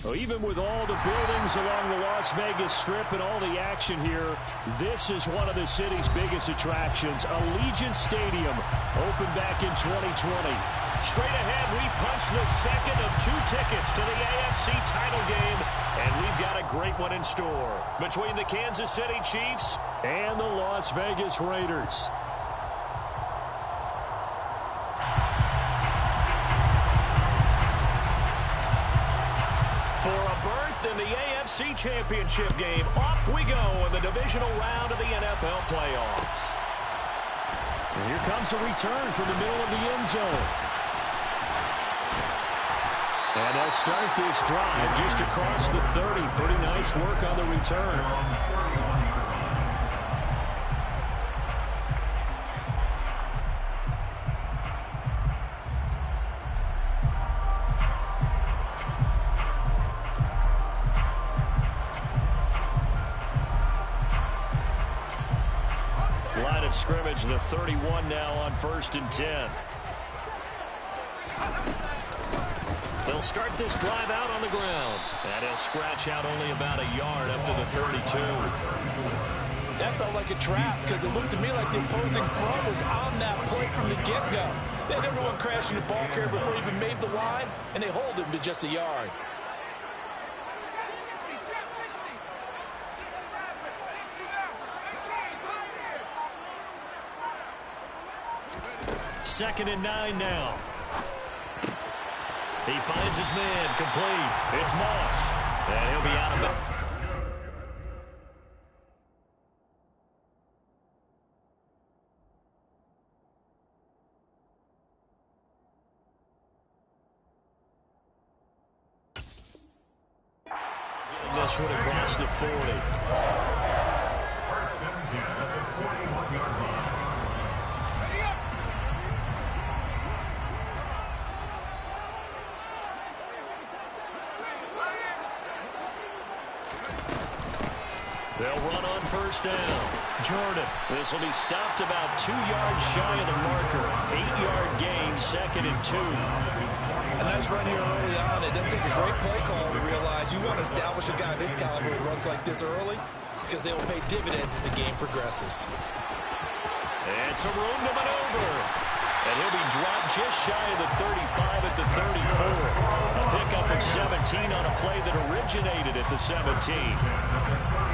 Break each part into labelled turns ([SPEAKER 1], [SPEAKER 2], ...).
[SPEAKER 1] Well, even with all the buildings along the Las Vegas Strip and all the action here, this is one of the city's biggest attractions. Allegiant Stadium opened back in 2020. Straight ahead, we punch the second of 2 tickets to the AFC title game, and we've got a great one in store between the Kansas City Chiefs and the Las Vegas Raiders. For a berth in the AFC Championship game, off we go in the divisional round of the NFL playoffs. And here comes a return from the middle of the end zone. And they'll start this drive just across the 30. Pretty nice work on the return. Line of scrimmage, the 31 now on 1st and 10. They'll start this drive out on the ground. And he'll scratch out only about a yard up to the 32.
[SPEAKER 2] That felt like a trap because it looked to me like the opposing front was on that play from the get-go. They had everyone crashing the ball carrier before he even made the line, and they hold him to just a yard.
[SPEAKER 1] Second and 9 now. He finds his man, complete. It's Moss. And he'll be out of bounds. Getting this one across the 40. They'll run on 1st down. Jordan. This will be stopped about 2 yards shy of the marker. 8-yard gain, 2nd and 2.
[SPEAKER 2] A nice run here early on. It doesn't take a great play call to realize you want to establish a guy of his caliber who runs like this early because they will pay dividends as the game progresses.
[SPEAKER 1] And some room to maneuver. And he'll be dropped just shy of the 35 at the 34. A pickup of 17 on a play that originated at the 17.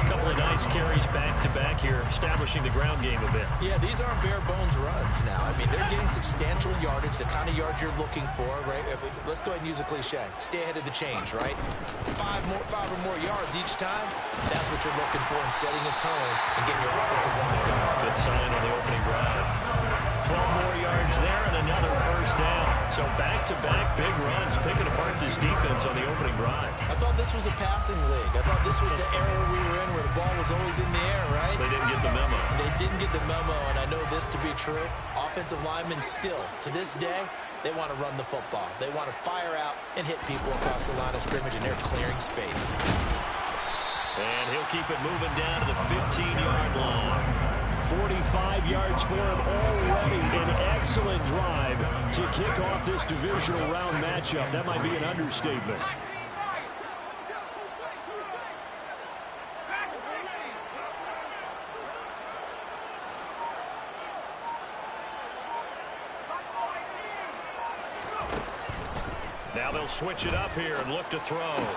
[SPEAKER 1] A couple of nice carries back-to-back here, establishing the ground game a bit.
[SPEAKER 2] Yeah, these aren't bare-bones runs now. I mean, they're getting substantial yardage, the kind of yards you're looking for, right? Let's go ahead and use a cliche. Stay ahead of the change, right? 5 or more yards each time, that's what you're looking for in setting a tone and getting your offensive line going.
[SPEAKER 1] Good sign on the opening drive. 12 more yards there and another 1st down. So back-to-back big runs, picking apart this defense on the opening drive.
[SPEAKER 2] I thought this was a passing league. I thought this was the era we were in where the ball was always in the air, right?
[SPEAKER 1] They didn't get the memo.
[SPEAKER 2] They didn't get the memo, and I know this to be true. Offensive linemen still, to this day, they want to run the football. They want to fire out and hit people across the line of scrimmage, and they're clearing space.
[SPEAKER 1] And he'll keep it moving down to the 15-yard line. 45 yards for him already. An excellent drive to kick off this divisional round matchup. That might be an understatement. Now they'll switch it up here and look to throw.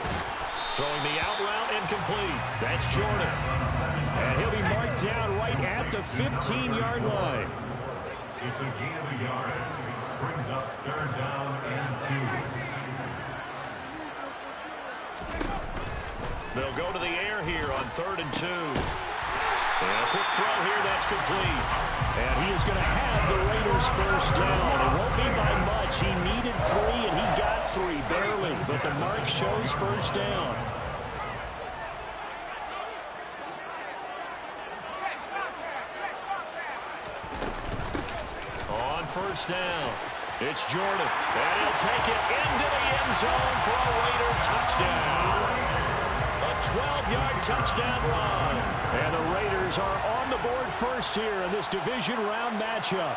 [SPEAKER 1] Throwing the out route incomplete. That's Jordan. And he'll be marked down right at the 15-yard line.
[SPEAKER 3] It's a gain of a yard. Brings up 3rd down and 2.
[SPEAKER 1] They'll go to the air here on 3rd and 2. And a quick throw here, that's complete. And he is going to have the Raiders 1st down. It won't be by much. He needed 3, and he got 3, barely. But the mark shows 1st down. On 1st down, it's Jordan. And he'll take it into the end zone for a Raider touchdown. A 12-yard touchdown run. And the Raiders are on the board first here in this division round matchup.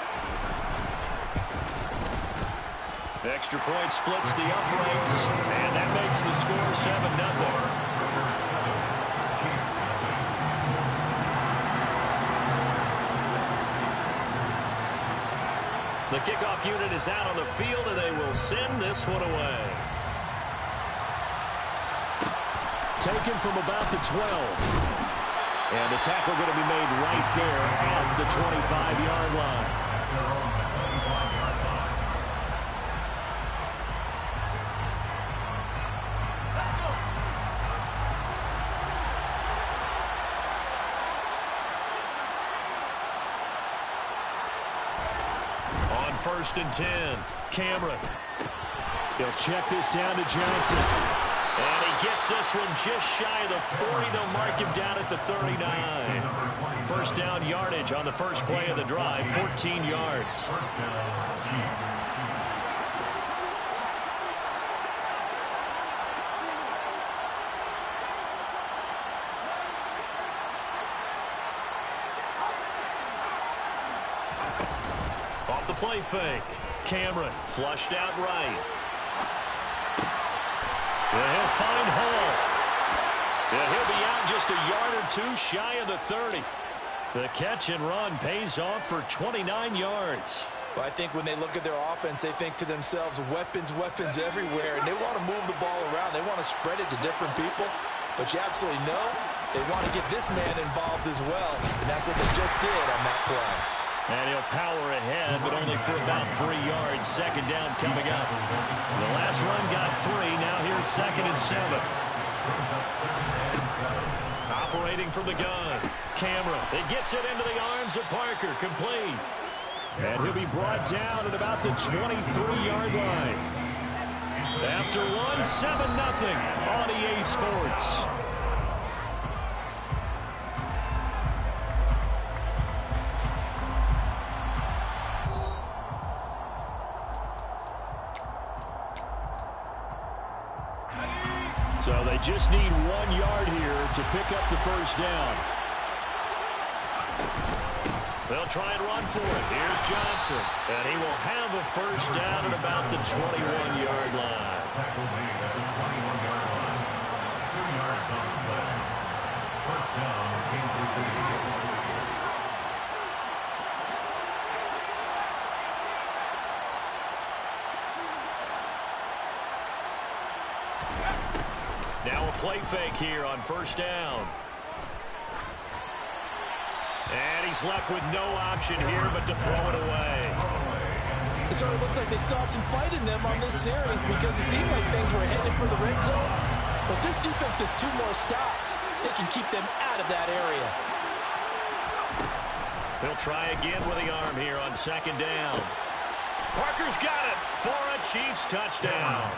[SPEAKER 1] Extra point splits the uprights, and that makes the score 7-0. The kickoff unit is out on the field, and they will send this one away. Taken from about the 12. And the tackle going to be made right there at the 25-yard line. On 1st and 10, Cameron. He'll check this down to Johnson. And he gets this one just shy of the 40. They'll mark him down at the 39. First down yardage on the first play of the drive, 14 yards. Off the play fake. Cameron flushed out right. And he'll find Hall. And he'll be out just a yard or two shy of the 30. The catch and run pays off for 29 yards.
[SPEAKER 2] Well, I think when they look at their offense, they think to themselves, weapons, weapons everywhere. And they want to move the ball around. They want to spread it to different people. But you absolutely know they want to get this man involved as well. And that's what they just did on that play.
[SPEAKER 1] And he'll power ahead, but only for about 3 yards. Second down coming up. The last run got 3. Now here's 2nd and 7. Operating from the gun. Cameron. It gets it into the arms of Parker. Complete. And he'll be brought down at about the 23-yard line. After one, 7-0 on EA Sports. So they just need 1 yard here to pick up the first down. They'll try and run for it. Here's Johnson. And he will have a first down at about the 21-yard line.
[SPEAKER 3] Tackle made at the 21-yard line. 2 yards on the play. First down, Kansas City.
[SPEAKER 1] Now a play fake here on first down. And he's left with no option here but to throw it away.
[SPEAKER 2] It sort of looks like they still have some fight in them on this series because it seemed like things were headed for the red zone. But this defense gets 2 more stops. They can keep them out of that area.
[SPEAKER 1] They'll try again with the arm here on 2nd down. Parker's got it for a Chiefs touchdown.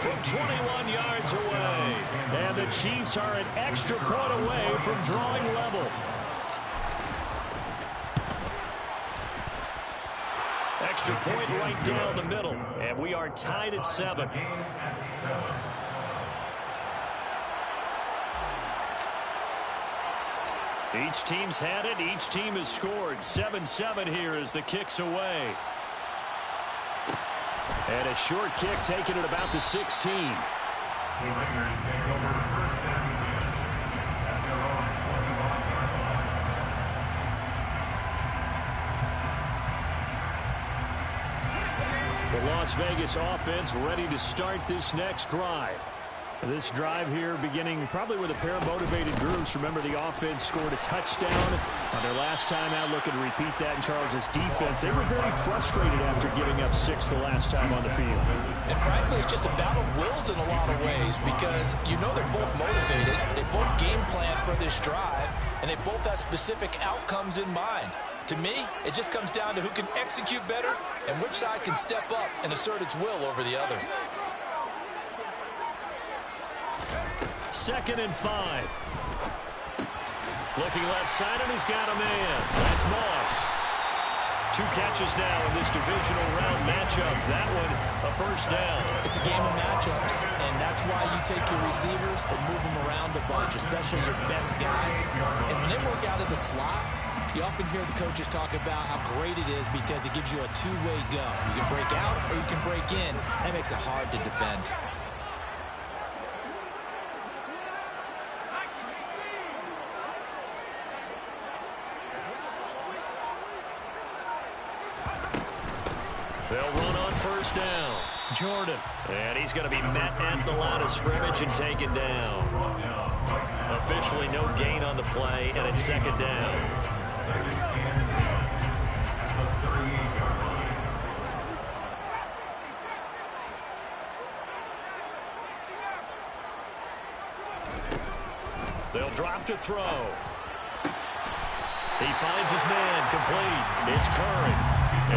[SPEAKER 1] From 21 yards away. And the Chiefs are an extra point away from drawing level. Extra point right down the middle. And we are tied at 7. Each team's had it. Each team has scored. 7-7 here as the kick's away. And a short kick taken at about the 16.
[SPEAKER 3] The Raiders take over first and 10 at their own 21-yard line.
[SPEAKER 1] The Las Vegas offense ready to start this next drive. This drive here beginning probably with a pair of motivated groups. Remember, the offense scored a touchdown on their last time out. Looking to repeat that in Charles's defense. They were very frustrated after giving up 6 the last time on the field.
[SPEAKER 2] And frankly, it's just a battle of wills in a lot of ways because you know they're both motivated. They both game plan for this drive, and they both have specific outcomes in mind. To me, it just comes down to who can execute better and which side can step up and assert its will over the other.
[SPEAKER 1] 2nd and 5. Looking left side, and he's got a man. That's Moss. 2 catches now in this divisional round matchup. That one, a first down.
[SPEAKER 2] It's a game of matchups, and that's why you take your receivers and move them around a bunch, especially your best guys. And when they work out of the slot, You often hear the coaches talk about how great it is because it gives you a two-way go. You can break out or you can break in. That makes it hard to defend.
[SPEAKER 1] They'll run on first down. Jordan. And he's going to be met at the line of scrimmage and taken down. Officially no gain on the play, and it's second down.
[SPEAKER 3] Second and 10 at the 38-yard line.
[SPEAKER 1] They'll drop to throw. He finds his man complete. It's Curry.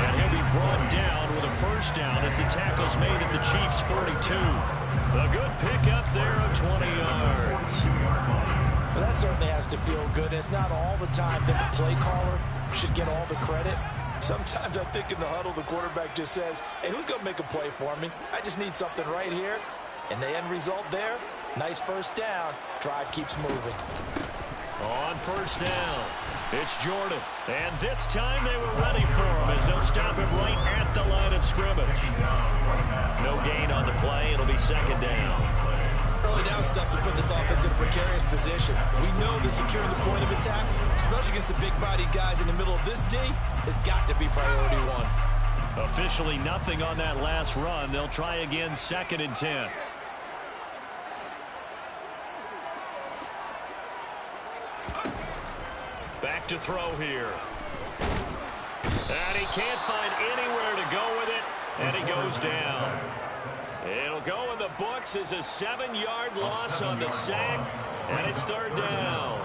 [SPEAKER 1] And he'll be brought down with a first down as the tackle's made at the Chiefs' 42. A good pickup there of 20 yards.
[SPEAKER 4] Well, that certainly has to feel good. It's not all the time that the play caller should get all the credit. Sometimes I think in the huddle, the quarterback just says, hey, who's going to make a play for me? I just need something right here. And the end result there, nice first down. Drive keeps moving.
[SPEAKER 1] On first down, it's Jordan. And this time they were ready for him as they'll stop him right at the line of scrimmage. No gain on the play. It'll be second down.
[SPEAKER 2] Early down stuff to put this offense in a precarious position. We know that securing the point of attack, especially against the big-bodied guys in the middle of this D, has got to be priority one.
[SPEAKER 1] Officially nothing on that last run. They'll try again, second and 10. Back to throw here. And he can't find anywhere to go with it, and he goes down. It'll go in the books as a 7-yard loss on the sack, and it's third down.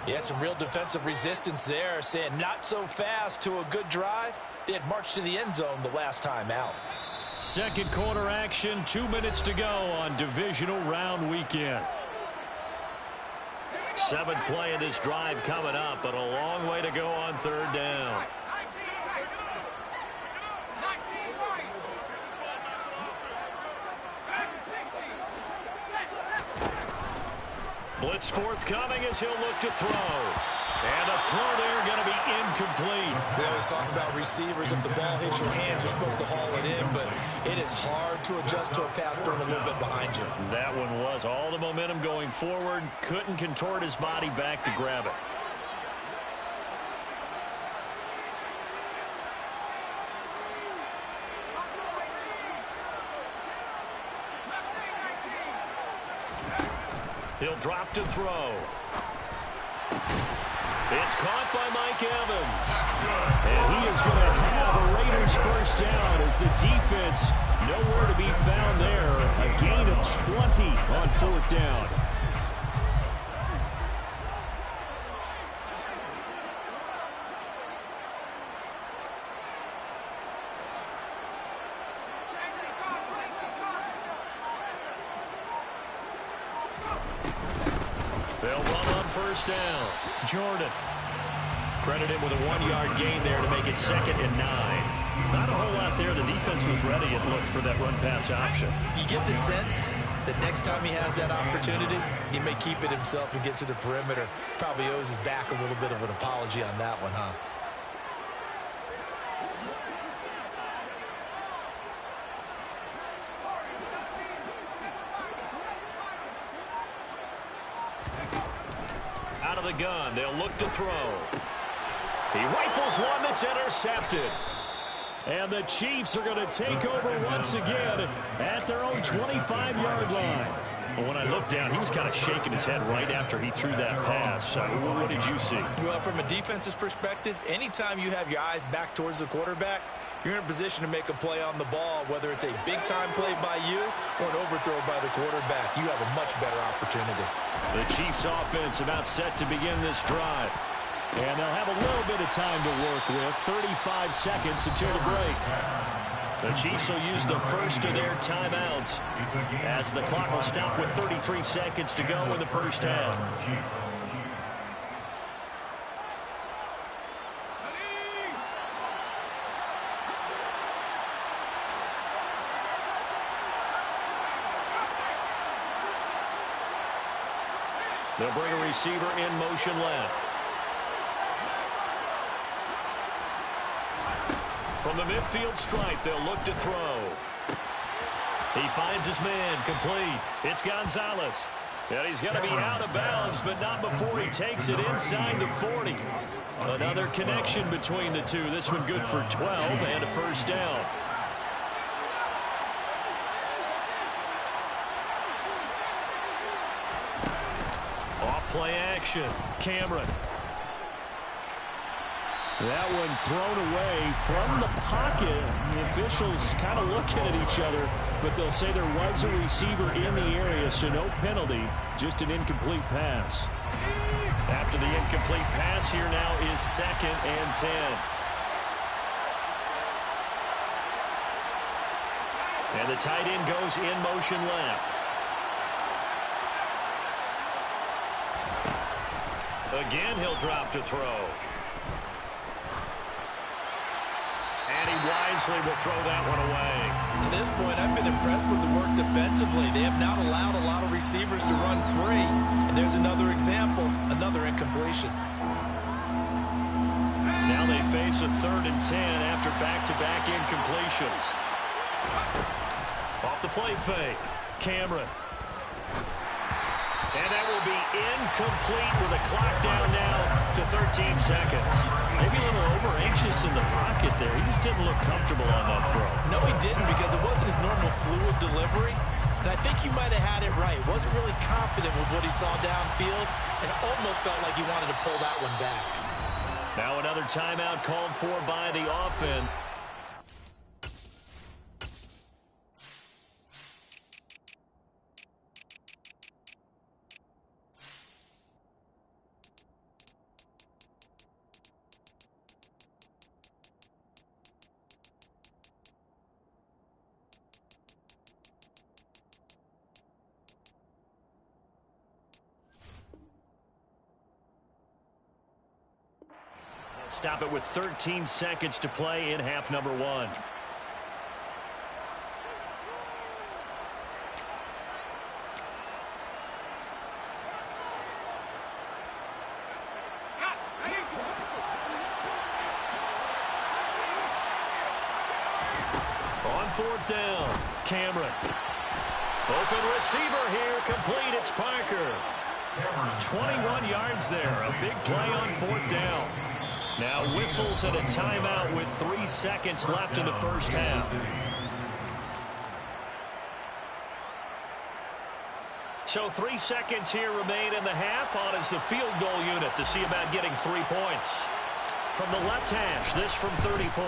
[SPEAKER 4] Yeah, some real defensive resistance there, saying not so fast to a good drive. They had marched to the end zone the last time out.
[SPEAKER 1] Second quarter action, 2 minutes to go on divisional round weekend. Seventh play of this drive coming up, but a long way to go on third down. Blitz forthcoming as he'll look to throw. And a throw there going to be incomplete.
[SPEAKER 2] We always talk about receivers. If the ball hits your hand, you're supposed to haul it in, but it is hard to adjust to a pass thrown a little bit behind you.
[SPEAKER 1] That one was all the momentum going forward. Couldn't contort his body back to grab it. He'll drop to throw. It's caught by Mike Evans. And he is going to have a Raiders first down as the defense nowhere to be found there. A gain of 20 on fourth down. They'll run on first down. Jordan. Credit him with a 1-yard gain there to make it second and 9. Not a whole lot there. The defense was ready, it looked, for that run-pass option.
[SPEAKER 2] You get the sense that next time he has that opportunity, he may keep it himself and get to the perimeter. Probably owes his back a little bit of an apology on that one, huh? Out of the gun, they'll look to throw. He rifles one that's intercepted.
[SPEAKER 1] And the Chiefs are going to take over once again at their own 25-yard line. But when I looked down, he was kind of shaking his head right after he threw that pass. What did you see?
[SPEAKER 2] Well, from a defense's perspective, anytime you have your eyes back towards the quarterback, you're in a position to make a play on the ball, whether it's a big-time play by you or an overthrow by the quarterback. You have a much better opportunity.
[SPEAKER 1] The Chiefs offense about set to begin this drive. And they'll have a little bit of time to work with. 35 seconds until the break. The Chiefs will use the first of their timeouts as the clock will stop with 33 seconds to go in the first half. They'll bring a receiver in motion left. From the midfield stripe, they'll look to throw. He finds his man, complete. It's Gonzalez. And he's going to be out of bounds, but not before he takes it inside the 40. Another connection between the two. This one good for 12 and a first down. Off play action. Cameron. That one thrown away from the pocket. The officials kind of looking at each other, but they'll say there was a receiver in the area, so no penalty, just an incomplete pass. After the incomplete pass, here now is 2nd and 10. And the tight end goes in motion left. Again, he'll drop to throw. And he wisely will throw that one away.
[SPEAKER 2] To this point, I've been impressed with the work defensively. They have not allowed a lot of receivers to run free. And there's another example, another incompletion.
[SPEAKER 1] Now they face a 3rd and 10 after back-to-back incompletions. Off the play fake, Cameron. And that will be incomplete with a clock down now to 13 seconds. Maybe a little over-anxious in the pocket there. He just didn't look comfortable on that throw.
[SPEAKER 2] No, he didn't, because it wasn't his normal fluid delivery. And I think you might have had it right. Wasn't really confident with what he saw downfield and almost felt like he wanted to pull that one back.
[SPEAKER 1] Now another timeout called for by the offense. Stop it with 13 seconds to play in half number 1. On 4th down, Cameron. Open receiver here, complete, it's Parker. 21 yards there, a big play on 4th down. Now whistles and a timeout with 3 seconds left in the first half. So 3 seconds here remain in the half. On is the field goal unit to see about getting 3 points. From the left hash, this from 34.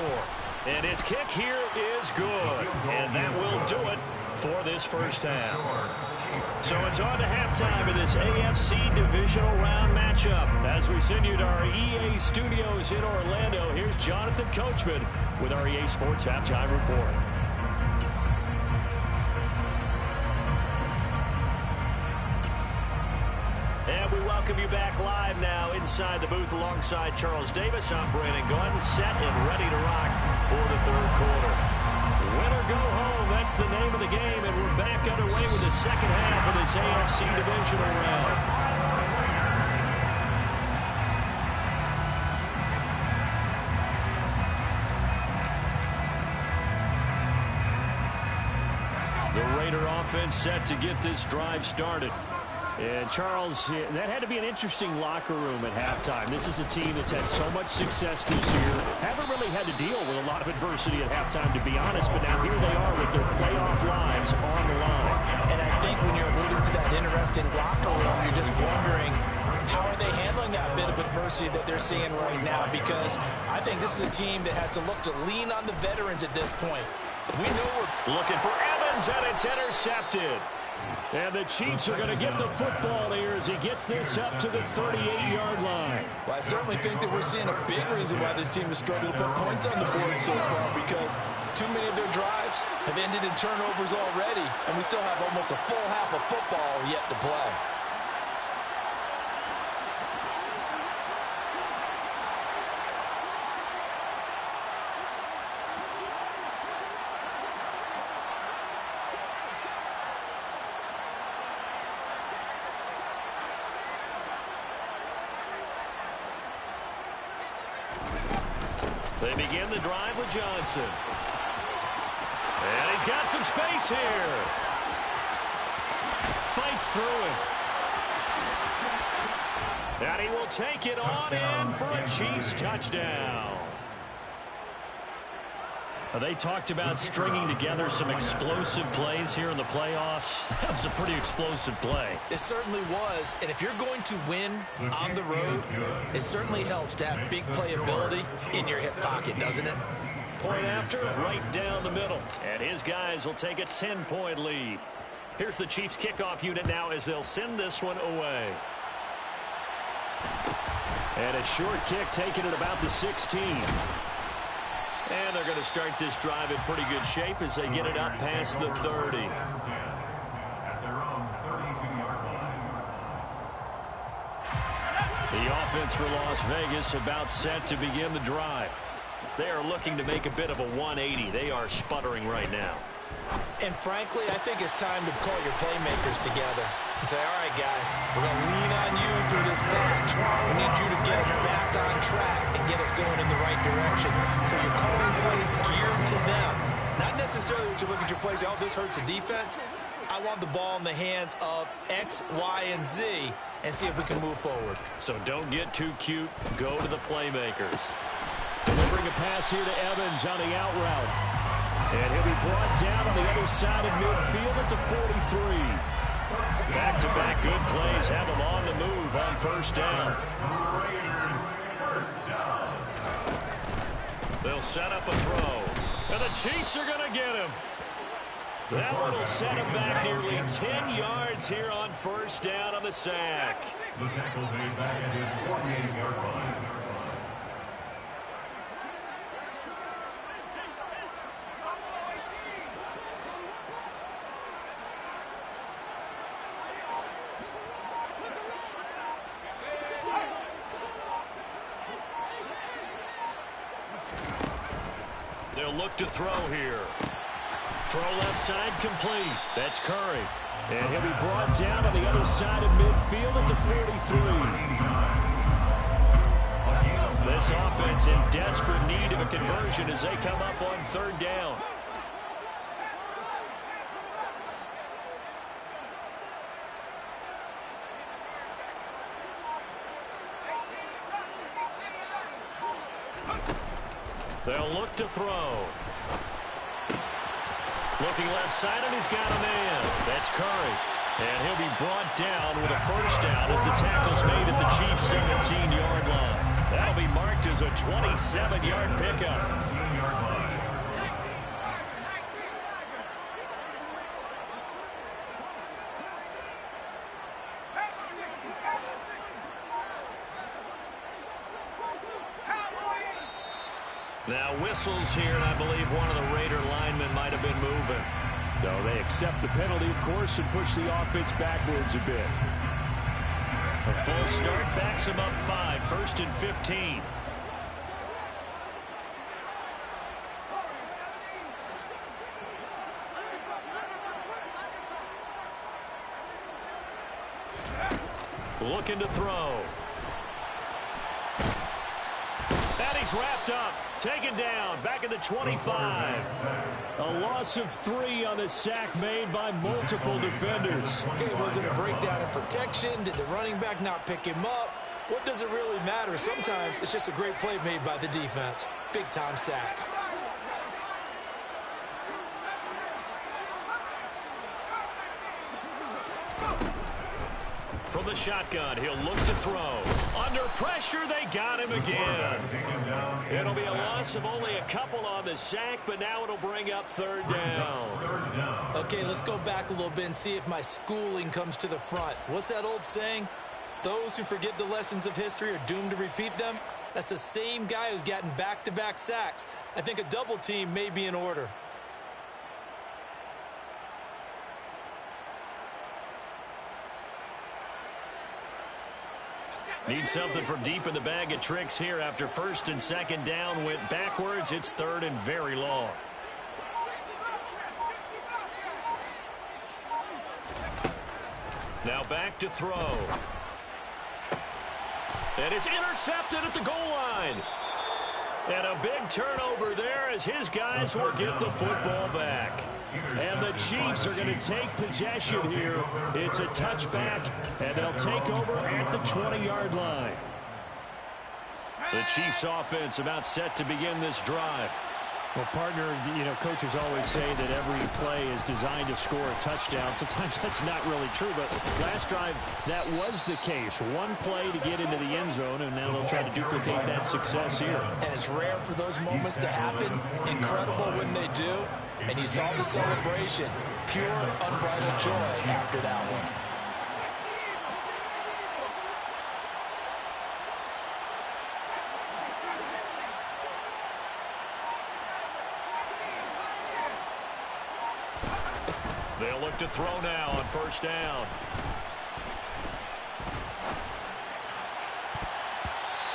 [SPEAKER 1] And his kick here is good. And that will do it for this first half. So it's on to halftime in this AFC divisional round matchup. As we send you to our EA studios in Orlando, here's Jonathan Coachman with our EA Sports Halftime Report. And we welcome you back live now inside the booth alongside Charles Davis. I'm Brandon Gunn, set and ready to rock for the 3rd quarter. Win or go home, that's the name of the game, and we're back underway with the second half of this AFC divisional round. The Raider offense set to get this drive started. And, Charles, that had to be an interesting locker room at halftime. This is a team that's had so much success this year. Haven't really had to deal with a lot of adversity at halftime, to be honest. But now here they are with their playoff lives on the line.
[SPEAKER 4] And I think when you're alluding to that interesting locker room, you're just wondering, how are they handling that bit of adversity that they're seeing right now? Because I think this is a team that has to look to lean on the veterans at this point.
[SPEAKER 1] We know we're looking for Evans, and it's intercepted. And the Chiefs are going to get the football here as he gets this up to the 38-yard line.
[SPEAKER 4] Well, I certainly think that we're seeing a big reason why this team has struggled to put points on the board so far, because too many of their drives have ended in turnovers already, and we still have almost a full half of football yet to play.
[SPEAKER 1] They begin the drive with Johnson. And he's got some space here. Fights through it. And he will take it on in for a Chiefs touchdown. They talked about stringing together some explosive plays here in the playoffs. That was a pretty explosive play.
[SPEAKER 2] It certainly was. And if you're going to win on the road, it certainly helps to have big playability in your hip pocket, doesn't it?
[SPEAKER 1] Point after, right down the middle. And his guys will take a 10-point lead. Here's the Chiefs kickoff unit now as they'll send this one away. And a short kick taken at about the 16. And they're going to start this drive in pretty good shape as they get it up past the 30.
[SPEAKER 3] At their own 32-yard line.
[SPEAKER 1] The offense for Las Vegas about set to begin the drive. They are looking to make a bit of a 180. They are sputtering right now.
[SPEAKER 2] And frankly, I think it's time to call your playmakers together and say, all right, guys, we're going to lean on you through this patch. We need you to get us back on track and get us going in the right direction. So you're calling plays geared to them. Not necessarily what you look at your plays, oh, this hurts the defense. I want the ball in the hands of X, Y, and Z and see if we can move forward.
[SPEAKER 1] So don't get too cute. Go to the playmakers. Delivering a pass here to Evans on the out route. And he'll be brought down on the other side of midfield at the 43. Back-to-back good plays have him on the move on first down.
[SPEAKER 3] Raiders first down.
[SPEAKER 1] They'll set up a throw. And the Chiefs are going to get him. That one will set him back nearly 10 yards here on first down on the sack.
[SPEAKER 3] The tackle made back at his 48-yard line.
[SPEAKER 1] They'll look to throw here. Throw left side complete. That's Curry. And he'll be brought down on the other side of midfield at the 43. This offense in desperate need of a conversion as they come up on third down. They'll look to throw. Looking left side, and he's got a man. That's Curry. And he'll be brought down with a first down as the tackle's made at the Chiefs' 17-yard line. That'll be marked as a 27-yard pickup.
[SPEAKER 3] 17-yard line.
[SPEAKER 1] Now whistles here, and I believe one of the Raider linemen might have been moving.
[SPEAKER 5] No, they accept the penalty, of course, and push the offense backwards a bit.
[SPEAKER 1] A full start backs him up 5, first and 15. Looking to throw. And he's wrapped up. Taken down, back at the 25.
[SPEAKER 5] A loss of 3 on the sack made by multiple defenders.
[SPEAKER 2] Okay, was it a breakdown in protection? Did the running back not pick him up? What does it really matter? Sometimes it's just a great play made by the defense. Big-time sack.
[SPEAKER 1] From the shotgun, he'll look to throw. Under pressure, they got him again. It'll be a loss of only a couple on the sack, but now it'll bring up third down.
[SPEAKER 2] Okay, let's go back a little bit and see if my schooling comes to the front. What's that old saying? Those who forget the lessons of history are doomed to repeat them. That's the same guy who's gotten back-to-back sacks. I think a double team may be in order.
[SPEAKER 1] Need something from deep in the bag of tricks here after first and second down went backwards. It's third and very long. Now back to throw. And it's intercepted at the goal line. And a big turnover there as his guys will get the football back. And the Chiefs are going to take possession here. It's a touchback, and they'll take over at the 20-yard line. The Chiefs offense about set to begin this drive.
[SPEAKER 5] Well, partner, coaches always say that every play is designed to score a touchdown. Sometimes that's not really true, but last drive, that was the case. One play to get into the end zone, and now they'll try to duplicate that success here.
[SPEAKER 4] And it's rare for those moments to happen. Incredible when they do. And you saw the celebration. Pure, unbridled joy after that one.
[SPEAKER 1] They'll look to throw now on first down.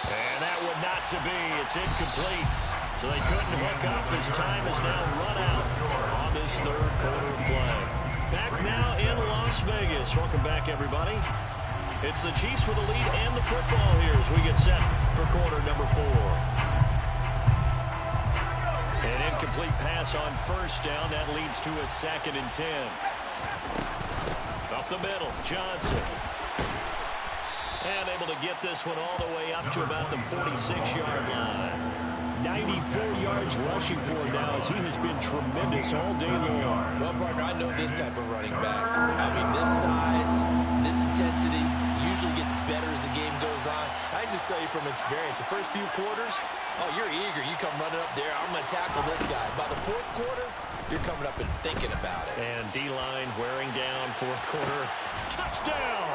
[SPEAKER 1] And that would not to be. It's incomplete. So they couldn't hook up as time is now run out on this third quarter play. Back now in Las Vegas. Welcome back, everybody. It's the Chiefs with the lead and the football here as we get set for quarter number 4. An incomplete pass on first down. That leads to a 2nd and 10. Up the middle, Johnson. And able to get this one all the way up to about the 46-yard line.
[SPEAKER 5] 94 yards rushing for him now as he has been tremendous all day long.
[SPEAKER 2] Well, partner, I know this type of running back. I mean, this size, this intensity usually gets better as the game goes on. I just tell you from experience, the first few quarters, oh, you're eager. You come running up there. I'm going to tackle this guy. By the 4th quarter, you're coming up and thinking about it.
[SPEAKER 1] And D-line wearing down 4th quarter. Touchdown!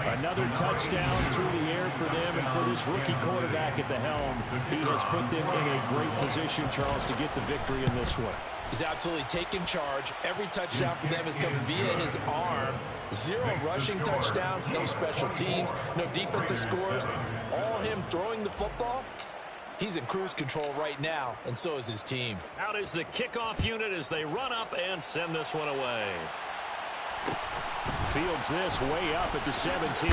[SPEAKER 5] Another touchdown through the air for them, and for this rookie quarterback at the helm, he has put them in a great position, Charles, to get the victory in this one.
[SPEAKER 4] He's absolutely taken charge. Every touchdown for them has come via his arm. 0 rushing touchdowns, no special teams, no defensive scores. All him throwing the football. He's in cruise control right now, and so is his team.
[SPEAKER 1] Out is the kickoff unit as they run up and send this one away.
[SPEAKER 5] Fields this way up at the 17.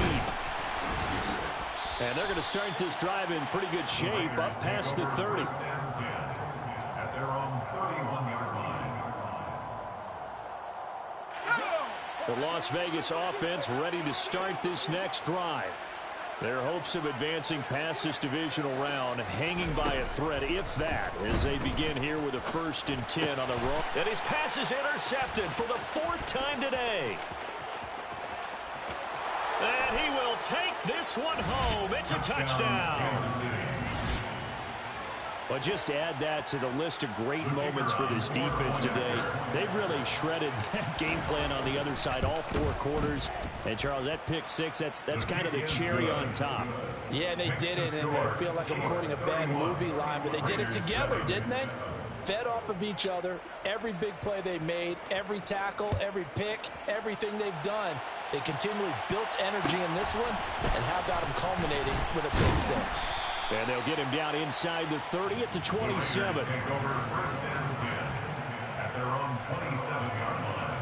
[SPEAKER 5] And they're going to start this drive in pretty good shape up past the 30.
[SPEAKER 3] At their own 31-yard line.
[SPEAKER 5] The Las Vegas offense ready to start this next drive. Their hopes of advancing past this divisional round hanging by a thread, if that, as they begin here with a 1st and 10 on the road.
[SPEAKER 1] And his pass is intercepted for the 4th time today. And he will take this one home. It's a touchdown.
[SPEAKER 5] Well, just add that to the list of great moments for this defense today. They've really shredded that game plan on the other side all 4 quarters. And, Charles, that pick 6, that's kind of the cherry on top.
[SPEAKER 4] Yeah, they did it, and I feel like I'm quoting a bad movie line, but they did it together, didn't they? Fed off of each other, every big play they made, every tackle, every pick, everything they've done. They continually built energy in this one, and how about them culminating with a pick 6.
[SPEAKER 5] And they'll get him down inside the 30 at the 27.
[SPEAKER 3] Take over 1st and 10 at their own 27-yard line.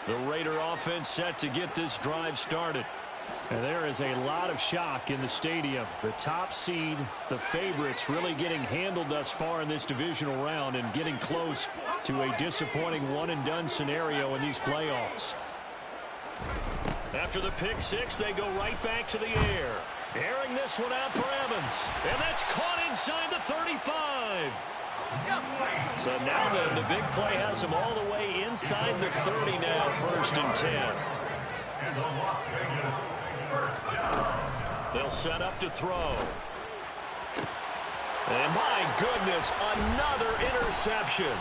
[SPEAKER 5] The Raider offense set to get this drive started. And there is a lot of shock in the stadium. The top seed, the favorites, really getting handled thus far in this divisional round and getting close to a disappointing one-and-done scenario in these playoffs.
[SPEAKER 1] After the pick 6, they go right back to the air. Airing this one out for Evans. And that's caught inside the 35. So now then, the big play has him all the way inside the 30 now, 1st and 10.
[SPEAKER 3] And the Las Vegas 1st down.
[SPEAKER 1] They'll set up to throw. And my goodness, another interception.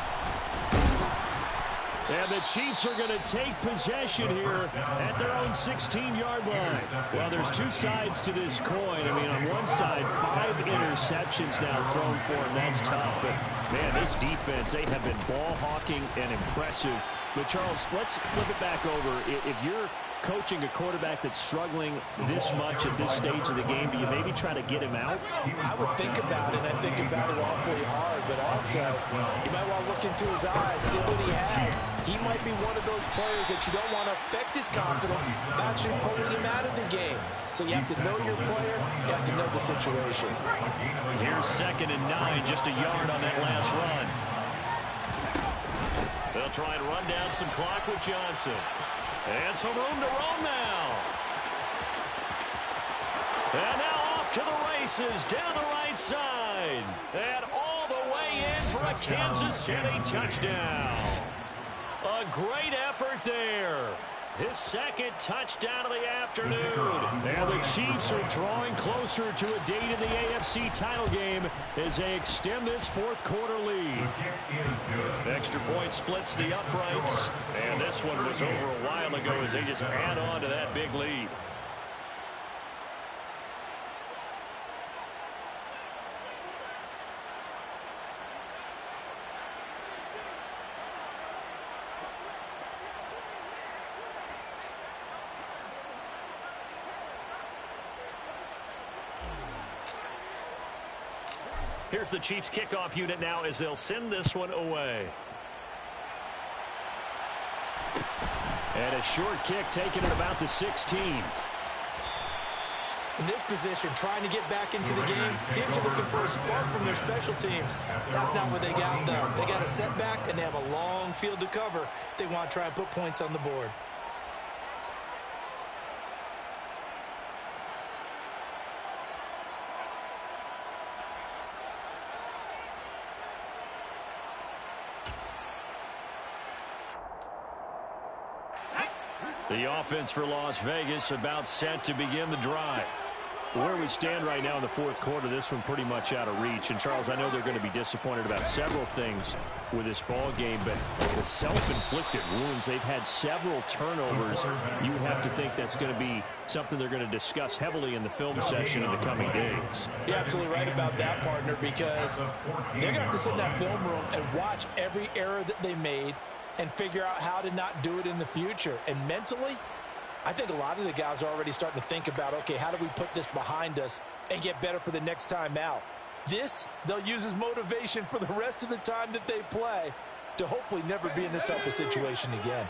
[SPEAKER 5] And the Chiefs are going to take possession here at their own 16-yard line. Well, there's 2 sides to this coin. I mean, on one side, 5 interceptions now thrown for him. That's tough. But, man, this defense, they have been ball hawking and impressive. But, Charles, let's flip it back over. If you're
[SPEAKER 1] coaching a quarterback that's struggling this much at this stage of the game, do you maybe try to get him out?
[SPEAKER 4] I would think about it. I think about it awfully hard, but also you might want to look into his eyes, see what he has. He might be one of those players that you don't want to affect his confidence by actually pulling him out of the game. So you have to know your player. You have to know the situation.
[SPEAKER 5] Here's 2nd and 9, just a yard on that last run. They'll try and run down some clock with Johnson. And some room to roam now. And now off to the races down the right side. And all the way in for a Kansas City touchdown. A great effort there. His 2nd touchdown of the afternoon. And the Chiefs are drawing closer to a date in the AFC title game as they extend this 4th quarter lead. Extra point splits the uprights. And this one was over a while ago as they just add on to that big lead. Here's the Chiefs kickoff unit now as they'll send this one away. And a short kick taken at about the 16.
[SPEAKER 4] In this position, trying to get back into the game, teams are looking for a spark from their special teams. That's not what they got, though. They got a setback, and they have a long field to cover if they want to try and put points on the board.
[SPEAKER 5] The offense for Las Vegas about set to begin the drive.
[SPEAKER 1] Where we stand right now in the 4th quarter, this one pretty much out of reach. And, Charles, I know they're going to be disappointed about several things with this ball game, but the self-inflicted wounds, they've had several turnovers. You have to think that's going to be something they're going to discuss heavily in the film session in the coming days.
[SPEAKER 4] You're absolutely right about that, partner, because they're going to have to sit in that film room and watch every error that they made and figure out how to not do it in the future. And mentally, I think a lot of the guys are already starting to think about, okay, how do we put this behind us and get better for the next time out? This, they'll use as motivation for the rest of the time that they play to hopefully never be in this type of situation again.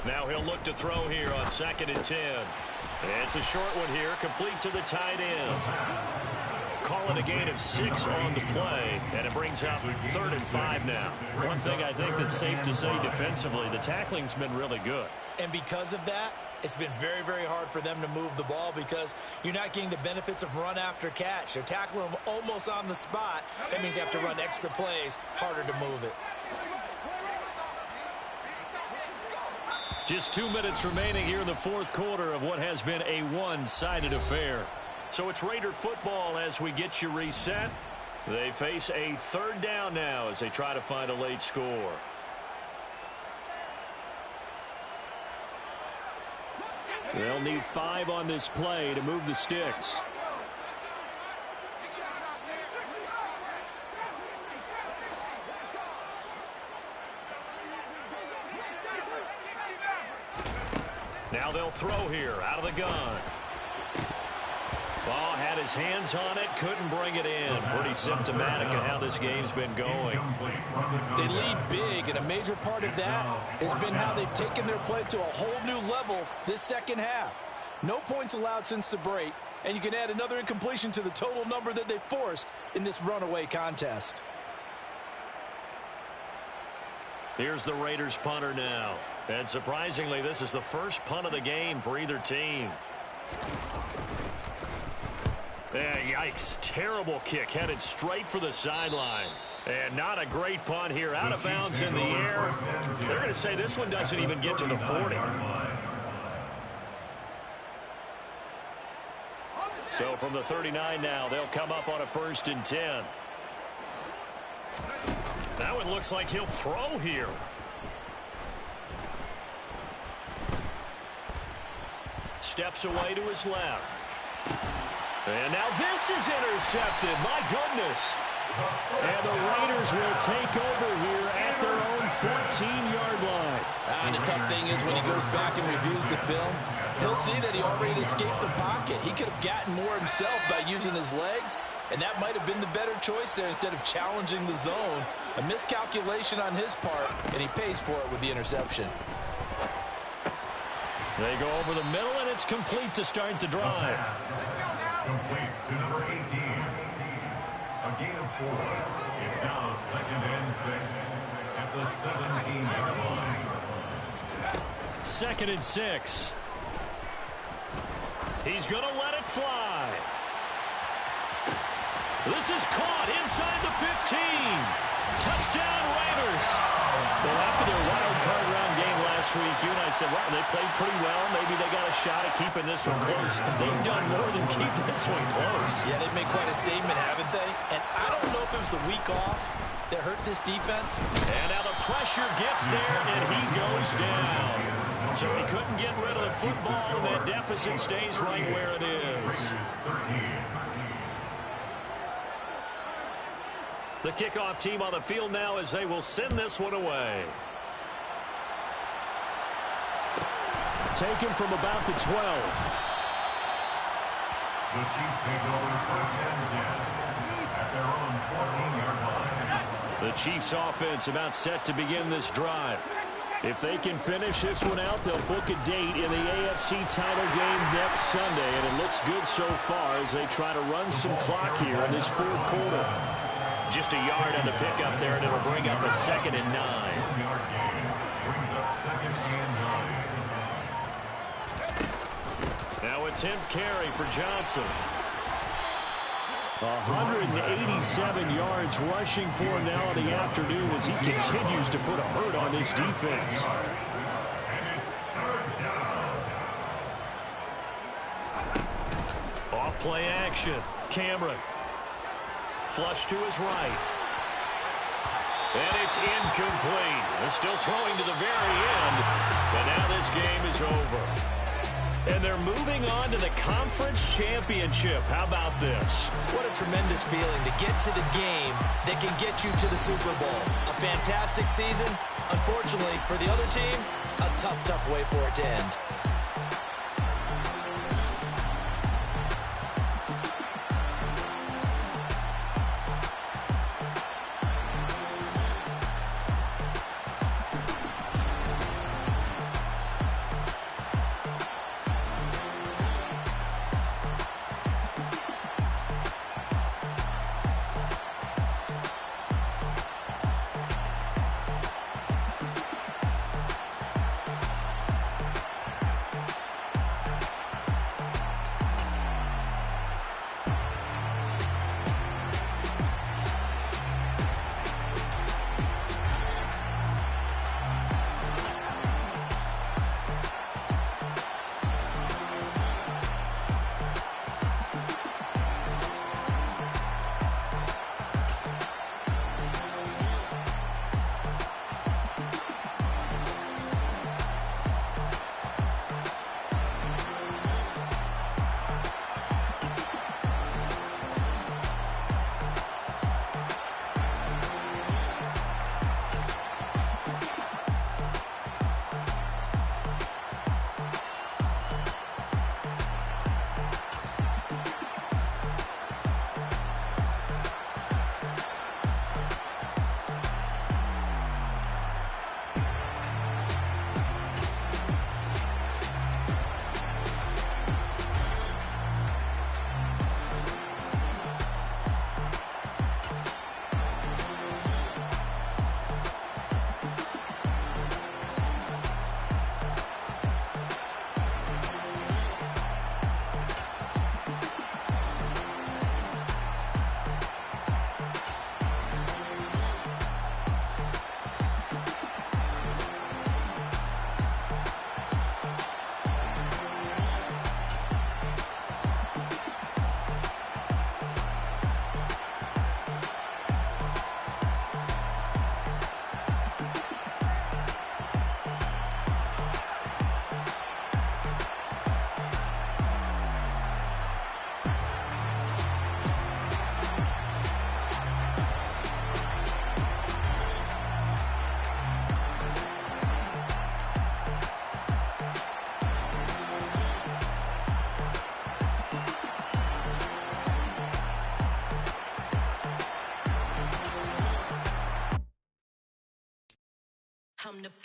[SPEAKER 5] Now he'll look to throw here on 2nd and 10. It's a short one here, complete to the tight end. Call it a gain of 6 on the play, and it brings up 3rd and 5 now. One thing I think that's safe to say defensively, the tackling's been really good.
[SPEAKER 4] And because of that, it's been very, very hard for them to move the ball because you're not getting the benefits of run after catch. They're tackling them almost on the spot. That means you have to run extra plays, harder to move it.
[SPEAKER 5] Just 2 minutes remaining here in the 4th quarter of what has been a one-sided affair. So it's Raider football as we get you reset. They face a 3rd down now as they try to find a late score.
[SPEAKER 1] They'll need 5 on this play to move the sticks.
[SPEAKER 5] Now they'll throw here out of the gun. Ball had his hands on it, couldn't bring it in. Pretty symptomatic of how this game's been going.
[SPEAKER 4] They lead big, and a major part of that has been how they've taken their play to a whole new level this second half. No points allowed since the break, and you can add another incompletion to the total number that they forced in this runaway contest.
[SPEAKER 5] Here's the Raiders punter now. And surprisingly, this is the first punt of the game for either team. Yeah, yikes. Terrible kick headed straight for the sidelines. And not a great punt here. Out of bounds in the air. They're going to say this one doesn't even get to the 40. So from the 39 now, they'll come up on a 1st and 10. That one looks like he'll throw here. Steps away to his left.
[SPEAKER 1] And now this is intercepted. My goodness. And the Raiders will take over here at their own 14-yard line.
[SPEAKER 4] And the tough thing is when he goes back and reviews the film, he'll see that he already escaped the pocket. He could have gotten more himself by using his legs, and that might have been the better choice there instead of challenging the zone. A miscalculation on his part, and he pays for it with the interception.
[SPEAKER 5] They go over the middle, and it's complete to start the drive.
[SPEAKER 3] Complete to number 18. A gain of 4. It's now 2nd and 6 at the 17-yard line.
[SPEAKER 5] 2nd and 6. He's going to let it fly. This is caught inside the 15. Touchdown, Raiders. Well, after their wild card round game last week, you and I said, well, they played pretty well. Maybe they got a shot at keeping this one close. They've done more than keep this one close.
[SPEAKER 2] Yeah, they've made quite a statement, haven't they? And I don't know if it was the week off that hurt this defense.
[SPEAKER 5] And now the pressure gets there, and he goes down. So he couldn't get rid of the football, and that deficit stays right where it is. The kickoff team on the field now as they will send this one away.
[SPEAKER 1] Taken from about the 12.
[SPEAKER 3] The Chiefs take over 1st and 10 at their own 14-yard line.
[SPEAKER 1] The Chiefs offense about set to begin this drive. If they can finish this one out, they'll book a date in the AFC title game next Sunday, and it looks good so far as they try to run some clock here in this 4th quarter.
[SPEAKER 5] Just a yard on the pickup there, and it'll bring up a 2nd and 9.
[SPEAKER 3] 1-yard gain brings up 2nd and 9.
[SPEAKER 5] Now a 10th carry for Johnson.
[SPEAKER 1] 187 yards rushing for him now in the afternoon as he continues to put a hurt on this defense.
[SPEAKER 3] And it's 3rd down.
[SPEAKER 5] Off play action. Cameron. Flush to his right. And it's incomplete. They're still throwing to the very end. But now this game is over. And they're moving on to the conference championship. How about this?
[SPEAKER 2] What a tremendous feeling to get to the game that can get you to the Super Bowl. A fantastic season. Unfortunately, for the other team, a tough, tough way for it to end.
[SPEAKER 6] I'm the